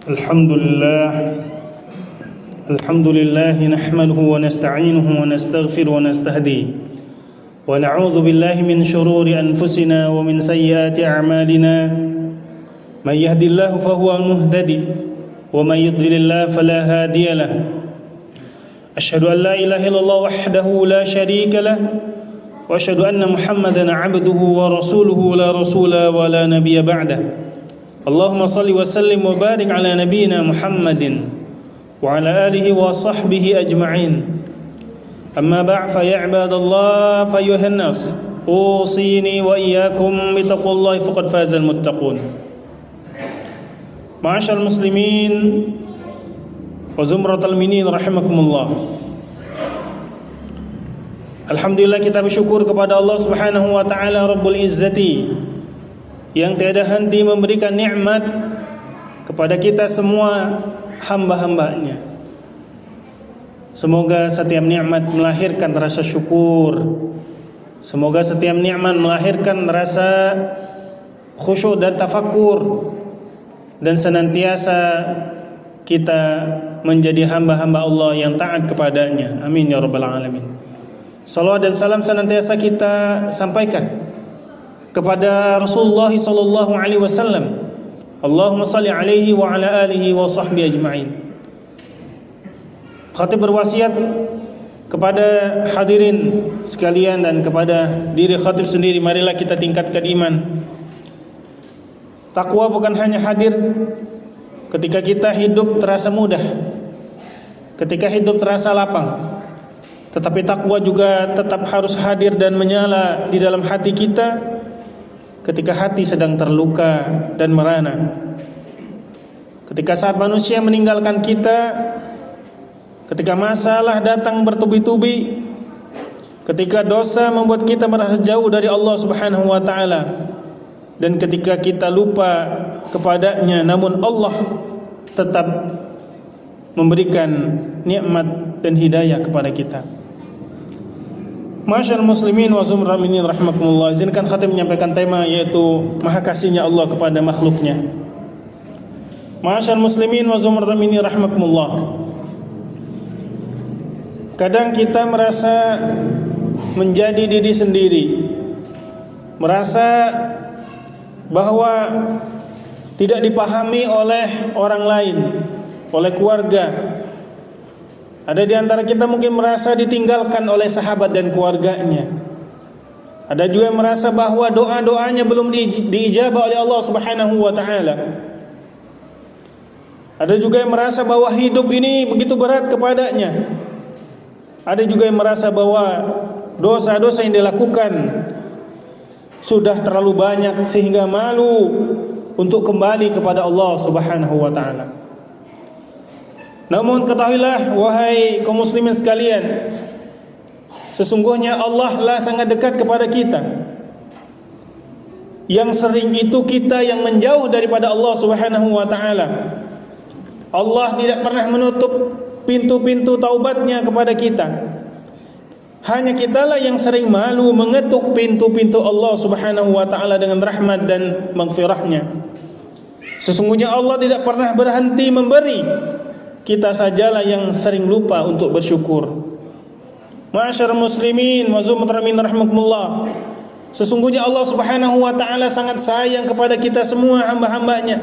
الحمد لله نحمده ونستعينه ونستغفر ونستهديه ونعوذ بالله من شرور أنفسنا ومن سيئات أعمالنا من يهد الله فهو المهتدي ومن يضلل الله فلا هادي له أشهد أن لا إله إلا الله وحده لا شريك له وأشهد أن محمدا عبده ورسوله لا رسول ولا نبي بعده اللهم صل وسلم وبارك على نبينا محمد وعلى آله وصحبه أجمعين أما بعد فيا عباد الله فأيها الناس أوصيني وإياكم بتقوى الله فقد فاز المتقون معاشر المسلمين وزمرة المؤمنين رحمكم الله. Alhamdulillah, kita bersyukur kepada Allah Subhanahu wa taala Rabbul Izzati yang tiada henti memberikan nikmat kepada kita semua hamba-hambanya. Semoga setiap nikmat melahirkan rasa syukur. Semoga setiap nikmat melahirkan rasa khusyuk dan tafakur, dan senantiasa kita menjadi hamba-hamba Allah yang taat kepadanya. Amin ya rabbal alamin. Salawat dan salam senantiasa kita sampaikan kepada Rasulullah sallallahu alaihi wasallam. Allahumma salli alaihi wa ala alihi wa sahbihi ajma'in. Khatib berwasiat kepada hadirin sekalian dan kepada diri khatib sendiri, marilah kita tingkatkan iman. Takwa bukan hanya hadir ketika kita hidup terasa mudah, ketika hidup terasa lapang, tetapi takwa juga tetap harus hadir dan menyala di dalam hati kita ketika hati sedang terluka dan merana. Ketika saat manusia meninggalkan kita, ketika masalah datang bertubi-tubi, ketika dosa membuat kita merasa jauh dari Allah Subhanahu wa taala, dan ketika kita lupa kepadanya, namun Allah tetap memberikan nikmat dan hidayah kepada kita. Masyaallah muslimin wa zumral mu'minin rahimakumullah. Izinkan khatib menyampaikan tema, yaitu maha kasihnya Allah kepada makhluknya. Masyaallah muslimin wa zumral mu'minin rahimakumullah. Kadang kita merasa menjadi diri sendiri, merasa bahwa tidak dipahami oleh orang lain, oleh keluarga. Ada di antara kita mungkin merasa ditinggalkan oleh sahabat dan keluarganya. Ada juga yang merasa bahwa doa-doanya belum diijabah oleh Allah Subhanahu wa taala. Ada juga yang merasa bahwa hidup ini begitu berat kepadanya. Ada juga yang merasa bahwa dosa-dosa yang dilakukan sudah terlalu banyak sehingga malu untuk kembali kepada Allah Subhanahu wa taala. Namun ketahuilah wahai kaum muslimin sekalian, sesungguhnya Allah lah sangat dekat kepada kita. Yang sering itu kita yang menjauh daripada Allah Subhanahu wa taala. Allah tidak pernah menutup pintu-pintu taubatnya kepada kita. Hanya kitalah yang sering malu mengetuk pintu-pintu Allah Subhanahu wa taala dengan rahmat dan maghfirahnya. Sesungguhnya Allah tidak pernah berhenti memberi, kita sajalah yang sering lupa untuk bersyukur. Ma'asyar muslimin wa zumramin rahimakumullah. Sesungguhnya Allah Subhanahu wa taala sangat sayang kepada kita semua hamba-hambanya.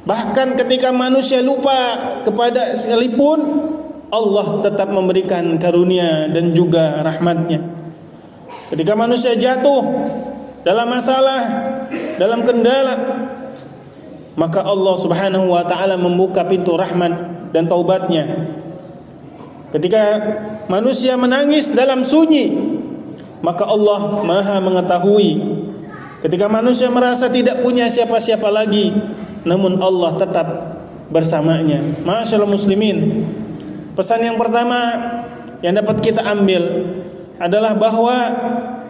Bahkan ketika manusia lupa kepada sekalipun, Allah tetap memberikan karunia dan juga rahmatnya. Ketika manusia jatuh dalam masalah, dalam kendala, maka Allah Subhanahu wa taala membuka pintu rahmat dan taubatnya. Ketika manusia menangis dalam sunyi, maka Allah Maha mengetahui. Ketika manusia merasa tidak punya siapa-siapa lagi, namun Allah tetap bersamanya. Masyaallah muslimin, pesan yang pertama yang dapat kita ambil adalah bahwa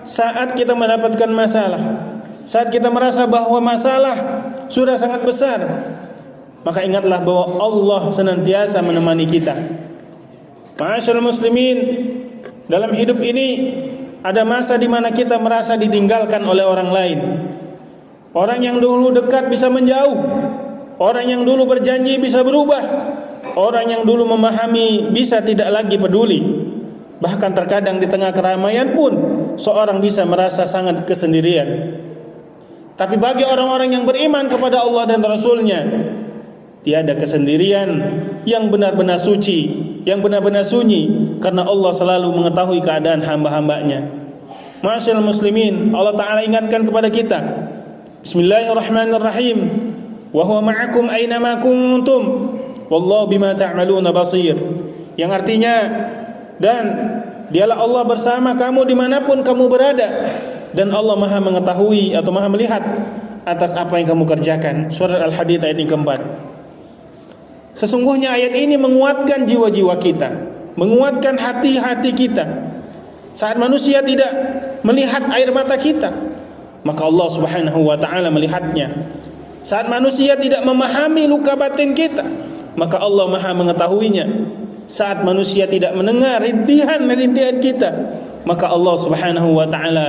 saat kita mendapatkan masalah, saat kita merasa bahwa masalah sudah sangat besar, maka ingatlah bahwa Allah senantiasa menemani kita. Ma'asyarul muslimin, dalam hidup ini ada masa di mana kita merasa ditinggalkan oleh orang lain. Orang yang dulu dekat bisa menjauh, Orang yang dulu berjanji bisa berubah. Orang yang dulu memahami bisa tidak lagi peduli. Bahkan terkadang di tengah keramaian pun seorang bisa merasa sangat kesendirian. Tapi bagi orang-orang yang beriman kepada Allah dan Rasul-Nya, tiada kesendirian yang benar-benar suci, yang benar-benar sunyi, karena Allah selalu mengetahui keadaan hamba-hambanya. Ma'asyiral muslimin, Allah Ta'ala ingatkan kepada kita, Bismillahirrahmanirrahim, wa huwa ma'akum aina ma kuntum wallahu bima ta'maluna basir. Yang artinya, dan dialah Allah bersama kamu dimanapun kamu berada, dan Allah maha mengetahui atau maha melihat atas apa yang kamu kerjakan. Surat Al-Hadid ayat yang keempat. Sesungguhnya ayat ini menguatkan jiwa-jiwa kita, menguatkan hati-hati kita. Saat manusia tidak melihat air mata kita, maka Allah Subhanahu wa ta'ala melihatnya. Saat manusia tidak memahami luka batin kita, maka Allah maha mengetahuinya. Saat manusia tidak mendengar rintihan-rintihan kita, maka Allah Subhanahu wa ta'ala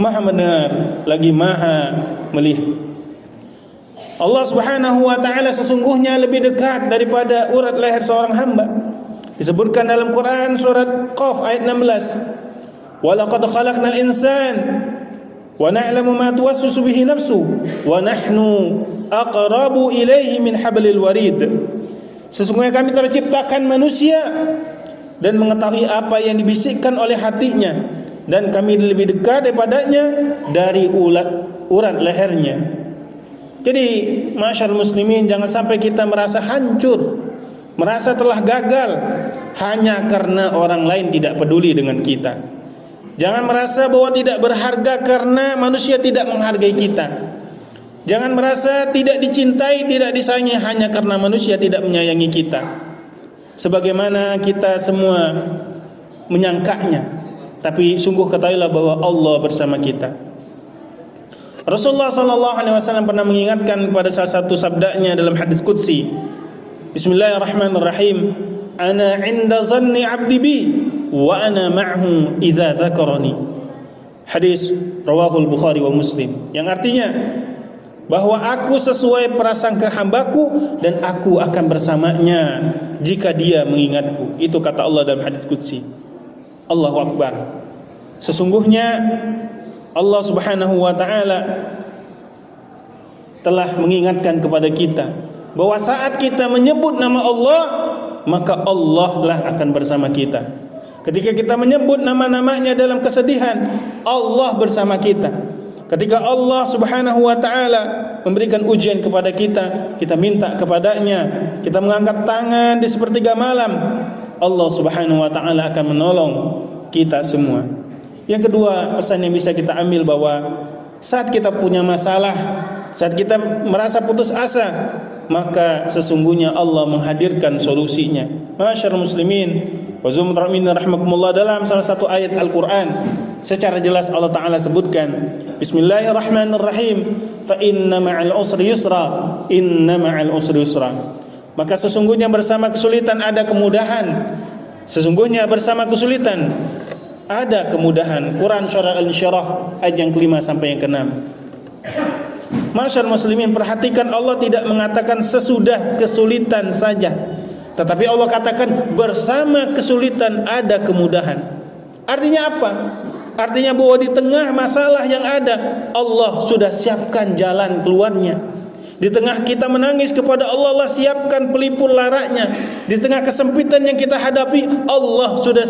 maha mendengar lagi maha melihat. Allah Subhanahu wa ta'ala sesungguhnya lebih dekat daripada urat leher seorang hamba. Disebutkan dalam Quran surat Qaf ayat 16, wa laqad khalaqnal insan wa na'lamu ma tuwaswisu bihi nafsu wa nahnu aqrabu ilaihi min hablil warid. Sesungguhnya kami telah ciptakan manusia dan mengetahui apa yang dibisikkan oleh hatinya, dan kami lebih dekat daripadanya dari urat lehernya. Jadi, masyarakat muslimin, jangan sampai kita merasa hancur, merasa telah gagal hanya karena orang lain tidak peduli dengan kita. Jangan merasa bahwa tidak berharga karena manusia tidak menghargai kita. Jangan merasa tidak dicintai, tidak disayangi hanya karena manusia tidak menyayangi kita, sebagaimana kita semua menyangkanya. Tapi sungguh ketahuilah bahwa Allah bersama kita. Rasulullah SAW pernah mengingatkan pada salah satu sabdanya dalam hadis qudsi, Bismillahirrahmanirrahim, ana 'inda zanni 'abdi bi wa ana ma'hu idza dzakarani. Hadis rawahul Bukhari wa Muslim, yang artinya bahwa aku sesuai prasangka hambaku dan aku akan bersamanya jika dia mengingatku. Itu kata Allah dalam hadis qudsi. Allahu Akbar. Sesungguhnya Allah Subhanahu wa ta'ala telah mengingatkan kepada kita bahwa saat kita menyebut nama Allah, maka Allah lah akan bersama kita. Ketika kita menyebut nama-namanya dalam kesedihan, Allah bersama kita. Ketika Allah Subhanahu wa ta'ala memberikan ujian kepada kita, kita minta kepadanya, kita mengangkat tangan di sepertiga malam, Allah Subhanahu wa ta'ala akan menolong kita semua. Yang kedua, pesan yang bisa kita ambil bahwa saat kita punya masalah, saat kita merasa putus asa, maka sesungguhnya Allah menghadirkan solusinya. Masyarul muslimin wa zumramin rahimakumullah, dalam salah satu ayat Al-Quran secara jelas Allah Ta'ala sebutkan, Bismillahirrahmanirrahim, fa inna ma'al usri yusra, inna ma'al usri yusra. Maka sesungguhnya bersama kesulitan ada kemudahan. Sesungguhnya bersama kesulitan ada kemudahan. Quran surah Al-Insyirah ayat yang kelima sampai yang keenam. Masyarakat muslimin, perhatikan, Allah tidak mengatakan sesudah kesulitan saja, tetapi Allah katakan bersama kesulitan ada kemudahan. Artinya apa? Artinya bahwa di tengah masalah yang ada, Allah sudah siapkan jalan keluarnya. Di tengah kita menangis kepada Allah, Allah siapkan pelipur laraknya. Di tengah kesempitan yang kita hadapi, Allah sudah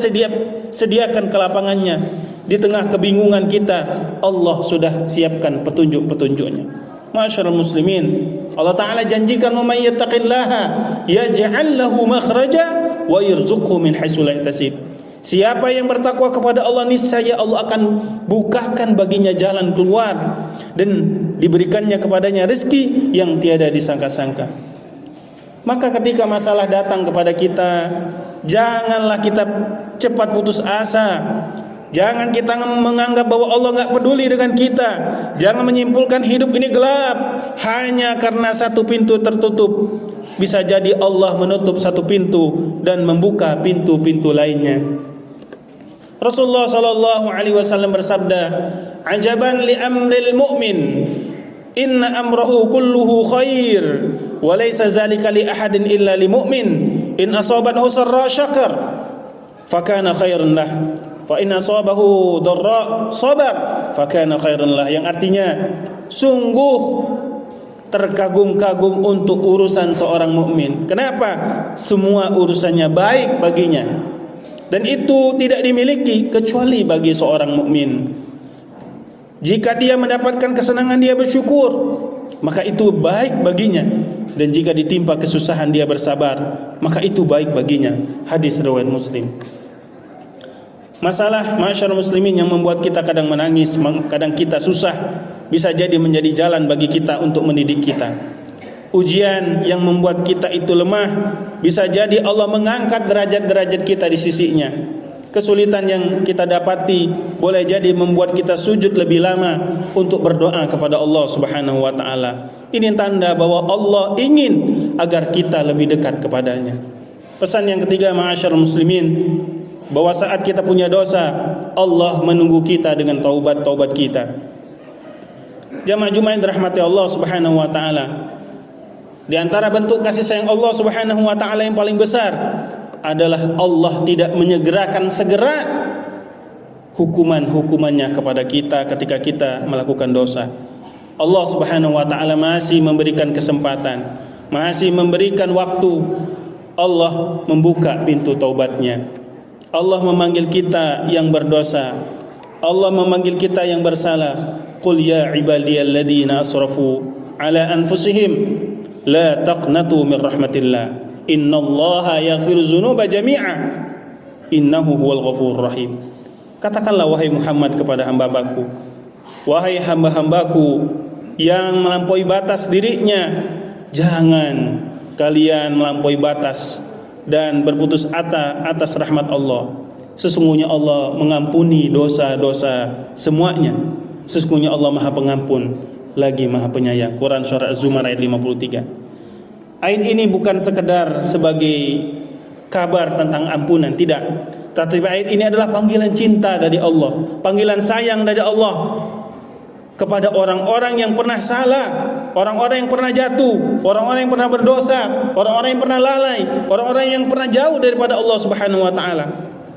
sediakan kelapangannya. Di tengah kebingungan kita, Allah sudah siapkan petunjuk-petunjuknya. Masyarul muslimin, Allah Ta'ala janjikan, wa may yattaqillaha yaj'al lahu makhraja wa yarzuqhu min haitsu la yahtasib. Siapa yang bertakwa kepada Allah, niscaya Allah akan bukakan baginya jalan keluar dan diberikannya kepadanya rezeki yang tiada disangka-sangka. Maka ketika masalah datang kepada kita, janganlah kita cepat putus asa. Jangan kita menganggap bahwa Allah enggak peduli dengan kita. Jangan menyimpulkan hidup ini gelap hanya karena satu pintu tertutup. Bisa jadi Allah menutup satu pintu dan membuka pintu-pintu lainnya. Rasulullah sallallahu alaihi wasallam bersabda, "Ajaban li amril mu'min, inna amrahu kulluhu khair, wa laysa dzalika li ahadin illa lil mu'min in asabathu sarra syakar fakana khairan lah fa in asabahu dharra sabar fakana khairan lah, yang artinya sungguh terkagum-kagum untuk urusan seorang mukmin. Kenapa? Semua urusannya baik baginya, dan itu tidak dimiliki kecuali bagi seorang mukmin. Jika dia mendapatkan kesenangan, dia bersyukur, maka itu baik baginya. Dan jika ditimpa kesusahan, dia bersabar, maka itu baik baginya. Hadis riwayat Muslim. Masalah masyarakat muslimin yang membuat kita kadang menangis, kadang kita susah, bisa jadi menjadi jalan bagi kita untuk mendidik kita. Ujian yang membuat kita itu lemah, bisa jadi Allah mengangkat derajat-derajat kita di sisinya. Kesulitan yang kita dapati boleh jadi membuat kita sujud lebih lama untuk berdoa kepada Allah Subhanahu wa taala. Ini tanda bahwa Allah ingin agar kita lebih dekat kepadanya. Pesan yang ketiga, ma'asyarul muslimin, bahwa saat kita punya dosa, Allah menunggu kita dengan taubat-taubat kita. Jamaah Jumat yang dirahmati Allah Subhanahu wa taala, di antara bentuk kasih sayang Allah Subhanahu wa taala yang paling besar adalah Allah tidak menyegerakan segera hukuman-hukumannya kepada kita ketika kita melakukan dosa. Allah Subhanahu wa taala masih memberikan kesempatan, masih memberikan waktu. Allah membuka pintu taubatnya. Allah memanggil kita yang berdosa, Allah memanggil kita yang bersalah. Qul ya ibadiyalladzina asrafu ala anfusihim la taqnatu min rahmatillah innallaha yaghfiru dzunuba jami'a innahu huwal ghafurur rahim. Katakanlah wahai Muhammad kepada hamba-hambaku, wahai hamba-hambaku yang melampaui batas dirinya, jangan kalian melampaui batas dan berputus asa atas rahmat Allah. Sesungguhnya Allah mengampuni dosa-dosa semuanya. Sesungguhnya Allah Maha Pengampun lagi Maha Penyayang. Quran surah Az-Zumar ayat 53. Ayat ini bukan sekedar sebagai kabar tentang ampunan, tidak. Tetapi ayat ini adalah panggilan cinta dari Allah, panggilan sayang dari Allah kepada orang-orang yang pernah salah, orang-orang yang pernah jatuh, orang-orang yang pernah berdosa, orang-orang yang pernah lalai, orang-orang yang pernah jauh daripada Allah Subhanahu wa taala.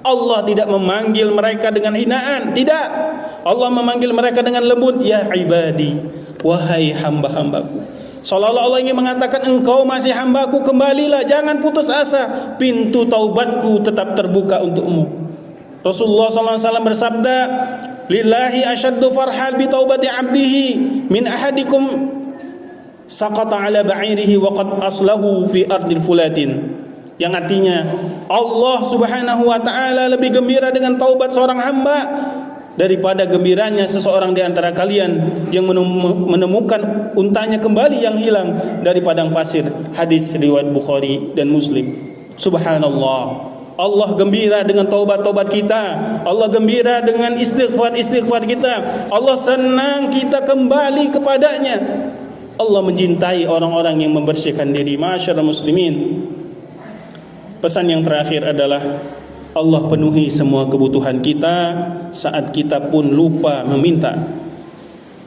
Allah tidak memanggil mereka dengan hinaan, tidak. Allah memanggil mereka dengan lembut, ya ibadi, wahai hamba-hambaku. Seolah-olah Allah ingin mengatakan, engkau masih hambaku, kembalilah, jangan putus asa, pintu taubatku tetap terbuka untukmu. Rasulullah SAW bersabda, lillahi asyaddu farhal bi taubati abdihi min ahadikum saqata ala ba'irihi wa qad aslahu fi ardil fulatin. Yang artinya Allah Subhanahu wa taala lebih gembira dengan taubat seorang hamba daripada gembiranya seseorang di antara kalian yang menemukan untanya kembali yang hilang dari padang pasir. Hadis riwayat Bukhari dan Muslim. Subhanallah, Allah gembira dengan taubat-taubat kita, Allah gembira dengan istighfar-istighfar kita, Allah senang kita kembali kepadanya. Allah mencintai orang-orang yang membersihkan diri. Masyarul muslimin, pesan yang terakhir adalah Allah penuhi semua kebutuhan kita saat kita pun lupa meminta.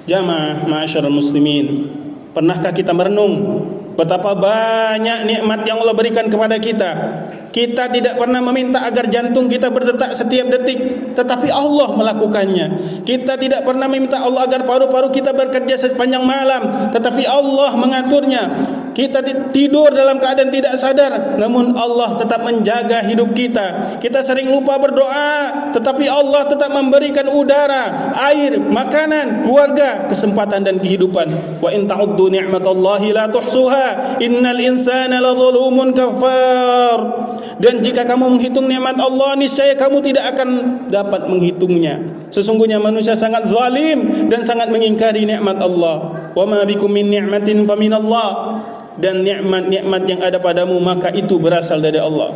Jamaah masyarul muslimin, pernahkah kita merenung betapa banyak nikmat yang Allah berikan kepada kita? Kita tidak pernah meminta agar jantung kita berdetak setiap detik, tetapi Allah melakukannya. Kita tidak pernah meminta Allah agar paru-paru kita bekerja sepanjang malam, tetapi Allah mengaturnya. Kita tidur dalam keadaan tidak sadar, namun Allah tetap menjaga hidup kita. Kita sering lupa berdoa, tetapi Allah tetap memberikan udara, air, makanan, keluarga, kesempatan dan kehidupan. Wa in ta'uddu ni'matallahi la tuhsuha innal insana ladzalumun kafar. Dan jika kamu menghitung nikmat Allah, niscaya kamu tidak akan dapat menghitungnya. Sesungguhnya manusia sangat zalim dan sangat mengingkari nikmat Allah. Wa ma bikum min ni'matin faminallah. Dan nikmat-nikmat yang ada padamu maka itu berasal dari Allah.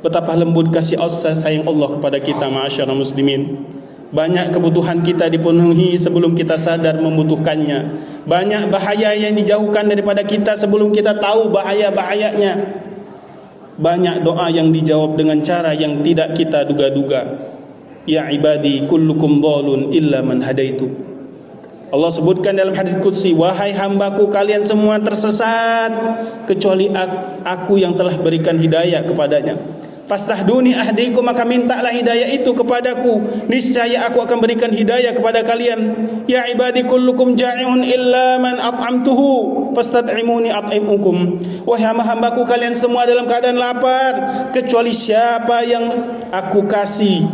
Betapa lembut kasih sayang Allah kepada kita, ma'asyarul muslimin. Banyak kebutuhan kita dipenuhi sebelum kita sadar membutuhkannya. Banyak bahaya yang dijauhkan daripada kita sebelum kita tahu bahaya-bahayanya. Banyak doa yang dijawab dengan cara yang tidak kita duga-duga. Ya ibadi kullukum dhalun illa man hadaitu. Allah sebutkan dalam hadis qudsi, wahai hambaku, kalian semua tersesat kecuali aku yang telah berikan hidayah kepadanya. Fastahduni ahdikum, maka mintalah hidayah itu kepadaku, niscaya aku akan berikan hidayah kepada kalian. Ya ibadi kullukum ja'iun illa man at'amtuhu fastad'imuni at'imukum. Wahai hamba-hambaku, kalian semua dalam keadaan lapar kecuali siapa yang aku kasih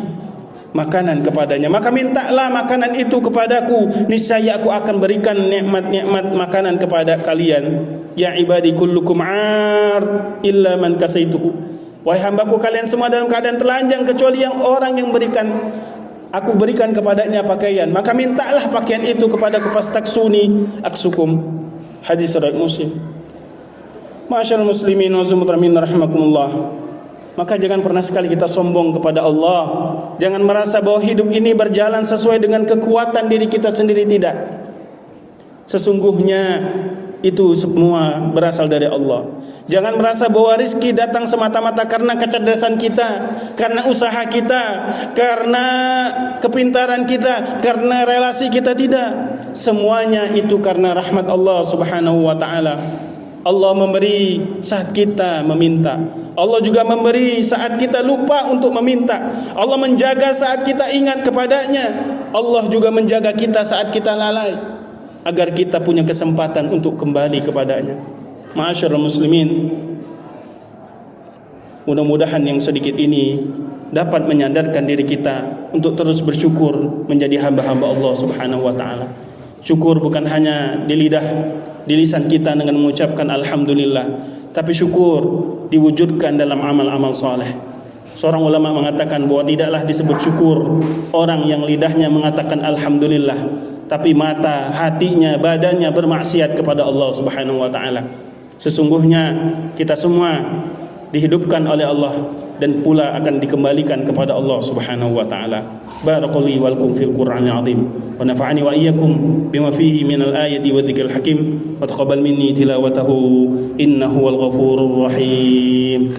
makanan kepadanya, maka mintalah makanan itu kepadaku, niscaya aku akan berikan nikmat-nikmat makanan kepada kalian. Ya ibadi kullukum 'ar illa man kasaituhu. Wahai hambaku, kalian semua dalam keadaan telanjang kecuali yang orang yang aku berikan kepadanya pakaian, maka mintalah pakaian itu kepadaku. Fastaksuni aksukum. Hadis riwayat Muslim. Ma'asyiral muslimin wa zumramin rahimakumullah. Maka jangan pernah sekali kita sombong kepada Allah. Jangan merasa bahwa hidup ini berjalan sesuai dengan kekuatan diri kita sendiri, tidak. Sesungguhnya itu semua berasal dari Allah. Jangan merasa bahwa rizki datang semata-mata karena kecerdasan kita, karena usaha kita, karena kepintaran kita, karena relasi kita, tidak. Semuanya itu karena rahmat Allah Subhanahu wa ta'ala. Allah memberi saat kita meminta. Allah juga memberi saat kita lupa untuk meminta. Allah menjaga saat kita ingat kepadanya. Allah juga menjaga kita saat kita lalai, agar kita punya kesempatan untuk kembali kepadanya. Ma'asyiral muslimin, mudah-mudahan yang sedikit ini dapat menyadarkan diri kita untuk terus bersyukur menjadi hamba-hamba Allah Subhanahu wa ta'ala. Syukur bukan hanya di lisan kita dengan mengucapkan alhamdulillah, tapi syukur diwujudkan dalam amal-amal soleh. Seorang ulama mengatakan bahwa tidaklah disebut syukur orang yang lidahnya mengatakan alhamdulillah, tapi mata, hatinya, badannya bermaksiat kepada Allah Subhanahu wa ta'ala. Sesungguhnya kita semua dihidupkan oleh Allah dan pula akan dikembalikan kepada Allah Subhanahu wa ta'ala. Barakallahu wa lakum fil Qur'anil azim wa nafa'ani wa iyyakum bima fihi minal ayati wa dzikril hakim wa taqabbal minni tilawatahu innahu wal ghafurur rahim.